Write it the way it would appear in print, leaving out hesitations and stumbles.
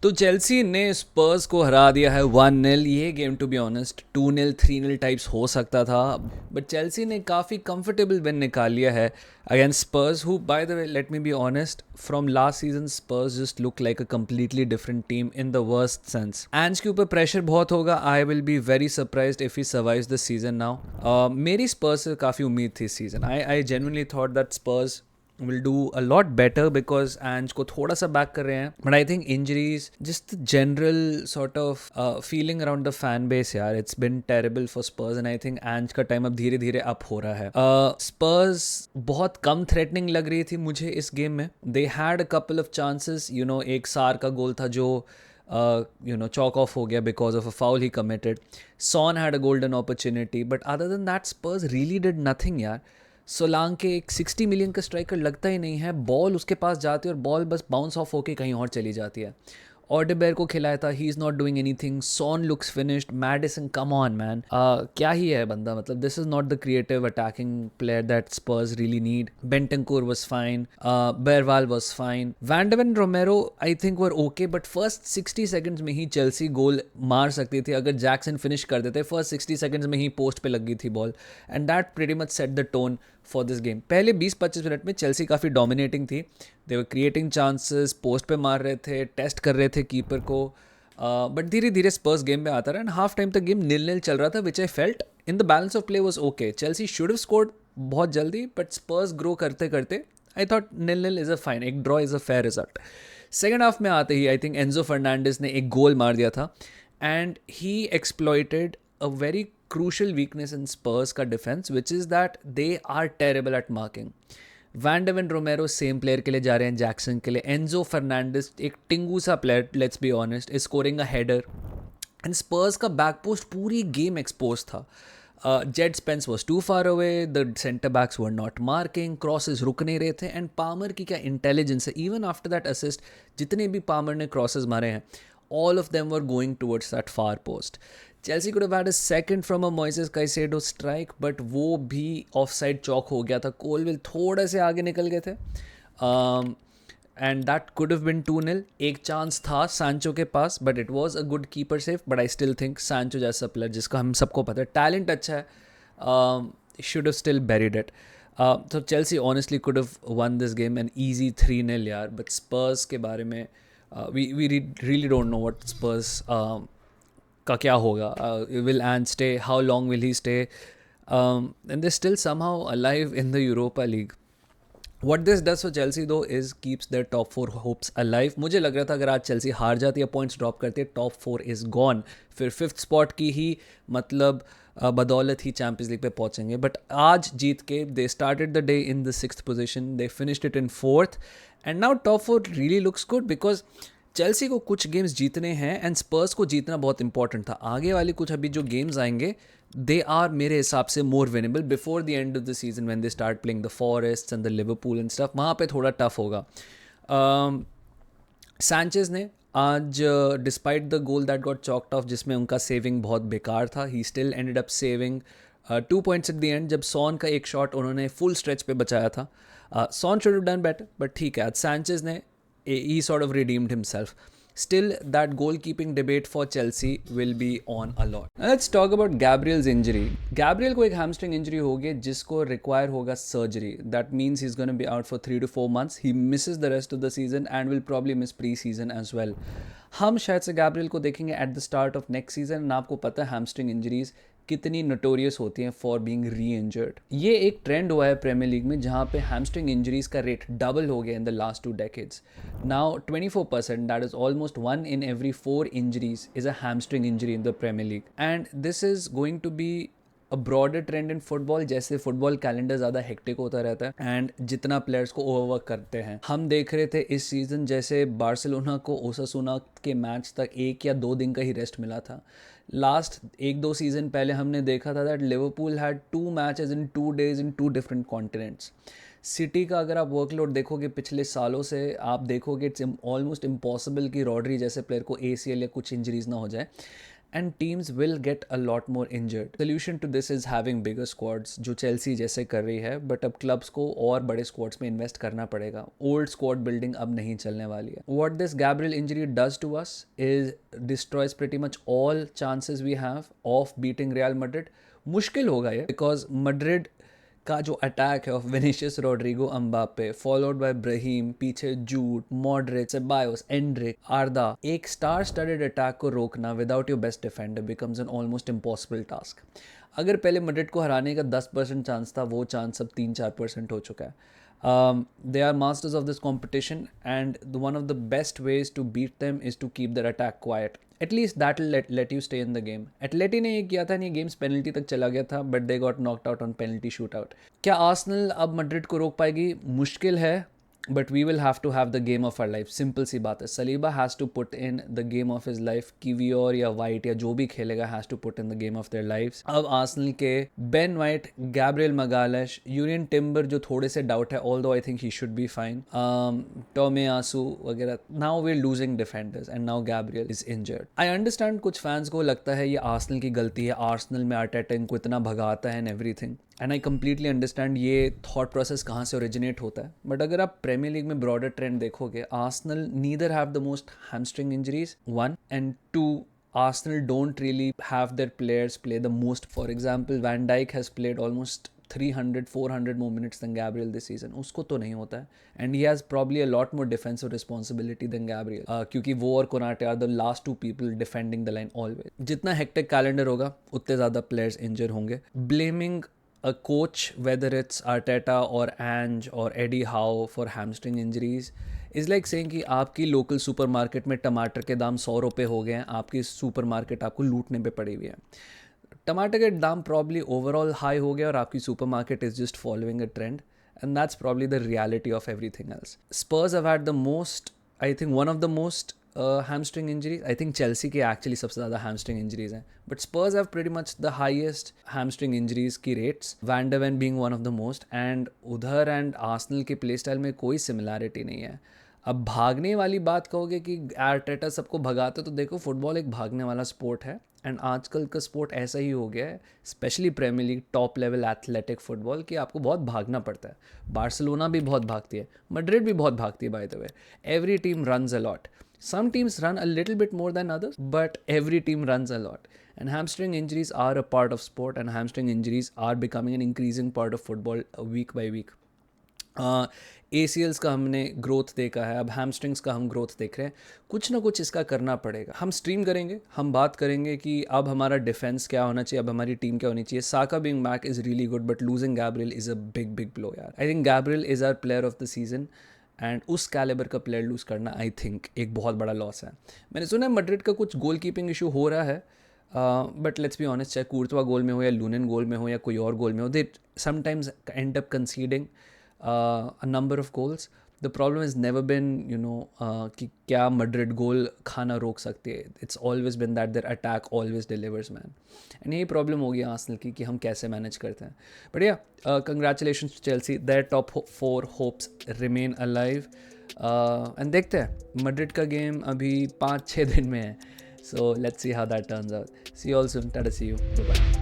तो चेल्सी ने स्पर्स को हरा दिया है 1-0। ये game to be honest 2-0 3-0 types हो सकता था, बट चेल्सी ने काफ़ी कंफर्टेबल विन निकाल लिया है against Spurs, who by the way let me be honest from last season Spurs just look like a completely different team in the worst sense. Ange के ऊपर प्रेशर बहुत होगा। I will be very surprised if he survives this season now. मेरी Spurs से काफ़ी उम्मीद थी इस season. I genuinely thought that Spurs will do a lot better because Ange को थोड़ा सा बैक कर रहे हैं, but I think injuries, just the general sort of feeling around the fan base यार, it's been terrible for Spurs and I think Ange का time अब धीरे धीरे अप हो रहा है। Spurs बहुत कम threatening लग रही थी मुझे इस गेम में। They had a couple of chances, you know, एक सार का गोल था जो chalk off हो गया because of a foul he committed. Son had a golden opportunity, but other than that Spurs really did nothing यार। सोलांके एक 60 मिलियन का स्ट्राइकर लगता ही नहीं है। बॉल उसके पास जाती है और बॉल बस बाउंस ऑफ होके कहीं और चली जाती है। ऑडेबेयर को खिलाया था, he is not doing anything. Son looks finished. Maddison, come on man, क्या ही है बंदा, मतलब this is not the creative attacking player that Spurs really need. Bentancur was fine, Bergvall was fine, Van de Ven Romero I think were okay, but first 60 seconds में ही Chelsea गोल मार सकती थी अगर जैक्सन फिनिश कर देते। फर्स्ट 60 सेकंड्स में ही post पे लग गई थी ball and that pretty much set the tone for this game. पहले 20-25 मिनट में चेल्सी काफ़ी डोमिनेटिंग थी। दे वर क्रिएटिंग चांसेस, पोस्ट पे मार रहे थे, टेस्ट कर रहे थे कीपर को, बट धीरे धीरे स्पर्स गेम में आता रहा एंड हाफ टाइम तक गेम 0-0 चल रहा था, which I felt in the balance of play was okay. Chelsea should have scored बहुत जल्दी, बट स्पर्स ग्रो करते करते I thought 0-0 is a fine, एक draw is a fair result. Second half में आते ही आई थिंक एंजो फर्नांडिस ने एक गोल मार दिया था and he exploited a very crucial weakness in Spurs का defense, which is that they are terrible at marking. Van de Ven Romero same player के लिए जा रहे हैं जैक्सन के लिए। एंजो फर्नांडिस एक टिंगू सा player, let's be honest, is scoring a header and Spurs का बैक पोस्ट पूरी गेम एक्सपोज था। Jed Spence was too far away, the centre backs were not marking, crosses रुक नहीं रहे थे एंड पामर की क्या इंटेलिजेंस है। इवन आफ्टर दैट असिस्ट जितने भी पामर ने क्रॉसेस मारे हैं, all of them were going towards that far post. Chelsea could have had a second from a Moises Caicedo strike, but वो भी offside chalk हो गया था। कोलविल थोड़े से आगे निकल गए थे and that could have been 2-0. एक चांस था सांचो के पास, but it was a good keeper save, but I still think सांचो जैसा प्लेयर जिसका हम सबको पता है टैलेंट अच्छा है, should have still buried it. So Chelsea honestly could have won this game an easy 3-0 यार, but Spurs के बारे में we really don't know what Spurs का क्या होगा. Will Ant stay? How long will he stay? And they're still somehow alive in the Europa League. What this does for Chelsea though is keeps their top 4 hopes alive. मुझे लग रहा था अगर आज Chelsea हार जाती है, पॉइंट्स ड्रॉप करती है, टॉप 4 इज गॉन, फिर 5th स्पॉट की ही मतलब बदौलत ही चैम्पियंस लीग पे पहुंचेंगे. बट आज जीत के they started the day in the 6th position, they finished it in 4th and now top 4 really looks good because Chelsea को कुछ गेम्स जीतने हैं एंड स्पर्स को जीतना बहुत इंपॉर्टेंट था. आगे वाली कुछ अभी जो गेम्स आएंगे they are मेरे हिसाब से more winnable before the end of the season when they start playing the Forests and the Liverpool and stuff. वहाँ पे थोड़ा टफ होगा. सैंचेज ने आज despite the goal that got choked off जिसमें उनका सेविंग बहुत बेकार था, ही still ended up saving 2 points at the end. जब सॉन का एक शॉट उन्होंने फुल स्ट्रेच पे बचाया था, Son should have done better, but ठीक है, आज सैंचेज ने he sort of redeemed himself. Still, that goalkeeping debate for Chelsea will be on a lot. Now let's talk about Gabriel's injury. Gabriel को एक hamstring injury होगी जिसको require होगा surgery. That means he's going to be out for 3 to 4 months. He misses the rest of the season and will probably miss pre-season as well. हम शायद से Gabriel को देखेंगे at the start of next season. ना आपको पता है hamstring injuries कितनी नोटोरियस होती हैं फॉर बीइंग री इंजर्ड. ये एक ट्रेंड हुआ है प्रीमियर लीग में जहाँ पे हैमस्ट्रिंग इंजरीज का रेट डबल हो गया in the last 2 decades. Now 24%, that is almost 1 in every 4 injuries is a hamstring injury in the Premier League and this is going to be a broader trend in football. जैसे football calendar ज़्यादा hectic होता रहता है and जितना players को overwork करते हैं. हम देख रहे थे इस सीज़न जैसे बार्सिलोना को ओसासुना के मैच तक 1 या 2 दिन का ही रेस्ट मिला था. लास्ट 1-2 सीज़न पहले हमने देखा था that Liverpool had 2 matches in 2 days in 2 different continents. City का अगर आप वर्कलोड देखोगे पिछले सालों से, आप देखोगे इट्स ऑलमोस्ट इम्पॉसिबल कि रॉड्री जैसे प्लेयर को ACL या कुछ इंजरीज ना हो जाए. and teams will get a lot more injured. Solution to this is having bigger squads, जो चेल्सी जैसे कर रही है, but अब क्लब्स को और बड़े स्क्वाड्स में इन्वेस्ट करना पड़ेगा. ओल्ड स्क्वाड बिल्डिंग अब नहीं चलने वाली है. What this Gabriel injury does to us is destroys pretty much all chances we have of beating Real Madrid. मुश्किल होगा ये, because Madrid का जो अटैक है of Vinicius Rodrygo Mbappe followed by Brahim, पीछे Jude, Modric, Ceballos, Endrick, Arda, एक star studded attack को रोकना without your best defender becomes an almost impossible task. अगर पहले मैड्रिड को हराने का 10% चांस था, वो चांस अब 3-4% हो चुका है. They are masters of this competition, and one of the best ways to beat them is to keep their attack quiet. At least that will let you stay in the game. Atleti ने ये किया था, नहीं games penalty तक चला गया था, but they got knocked out on penalty shootout. क्या आर्सेनल अब मैड्रिड को रोक पाएगी? मुश्किल है, but we will have to have the game of our life. Simple सी बात है. Saliba has to put in the game of his life. Kiwior या वाइट या जो भी खेलेगा has to put in the game of their lives. अब Arsenal के बेन वाइट, गैब्रियल मगालेश, यूरियन टिम्बर जो थोड़े से डाउट है, although I think he should be fine. टोमियासू वगैरह. Now we're losing defenders and now Gabriel is injured. I understand कुछ fans को लगता है ये आर्सेनल की गलती है, आर्सेनल में आर्टेटा इनको इतना भगाता है and everything. And I completely understand ये थॉट प्रोसेस कहाँ से ओरिजिनेट होता है. बट अगर आप प्रीमियर लीग में ब्रॉडर ट्रेंड देखोगे, Arsenal neither have the most hamstring injuries, 1 and 2. Arsenal don't really have their players play the most. For example, Van Dijk has played almost 300-400 more minutes than Gabriel this season. उसको तो नहीं होता है. And he has probably a lot more defensive responsibility than Gabriel. क्योंकि वो और Konate are the last two people defending the line always. जितना hectic calendar होगा, उतने ज़्यादा players injure होंगे. Blaming a coach, whether it's Arteta or Ange or Eddie Howe for hamstring injuries, is like saying कि आपकी local supermarket में टमाटर के दाम 100 रुपये हो गए हैं, आपकी सुपरमार्केट आपको लूटने पे पड़ी हुई है. टमाटर के दाम प्रॉब्ली ओवरऑल हाई हो गया और आपकी supermarket is just following a trend, and that's probably the reality of everything else. Spurs have had the most, I think one of the most hamstring injuries. I think Chelsea के actually सबसे ज़्यादा hamstring injuries हैं, but Spurs have pretty much the highest hamstring injuries की rates, Van de Ven being one of the most, and उधर and Arsenal के play style में कोई similarity नहीं है. अब भागने वाली बात कहोगे कि आर्टेटा सबको भगाते, तो देखो फुटबॉल एक भागने वाला स्पोर्ट है, एंड आजकल का स्पोर्ट ऐसा ही हो गया है, especially Premier League top level athletic football, कि आपको बहुत भागना पड़ता है. बार्सिलोना भी बहुत भागती है, मैड्रिड भी बहुत भागती है, bye the way. Every team runs a lot. Some teams run a little bit more than others, but every team runs a lot. And hamstring injuries are a part of sport, and hamstring injuries are becoming an increasing part of football week by week. ACLs का हमने growth देखा है, अब hamstrings का हम growth देख रहे हैं. कुछ ना कुछ इसका करना पड़ेगा. हम स्ट्रीम करेंगे, हम बात करेंगे कि अब हमारा डिफेंस क्या होना चाहिए, अब हमारी टीम क्या होनी चाहिए. Saka being back is really good, but losing Gabriel is a big blow यार. I think Gabriel is our player of the season, and उस कैलिबर का प्लेयर लूज़ करना आई थिंक एक बहुत बड़ा लॉस है. मैंने सुना है मैड्रिड का कुछ गोल कीपिंग इशू हो रहा है, बट लेट्स बी ऑनेस्ट, चाहे कूर्तवा गोल में हो या लूनिन गोल में हो या कोई और गोल में हो, they sometimes end up conceding a number of goals. The problem is never been कि क्या मैड्रिड गोल खाना रोक सकती है. It's always been that their attack always delivers man, and यही प्रॉब्लम होगी आर्सेनल की कि हम कैसे मैनेज करते हैं. But yeah congratulations to Chelsea, their top 4 hopes remain alive. And देखते हैं, मैड्रिड का गेम अभी 5-6 दिन में है, so let's see how that turns out. See you all soon. Tata, see you, bye.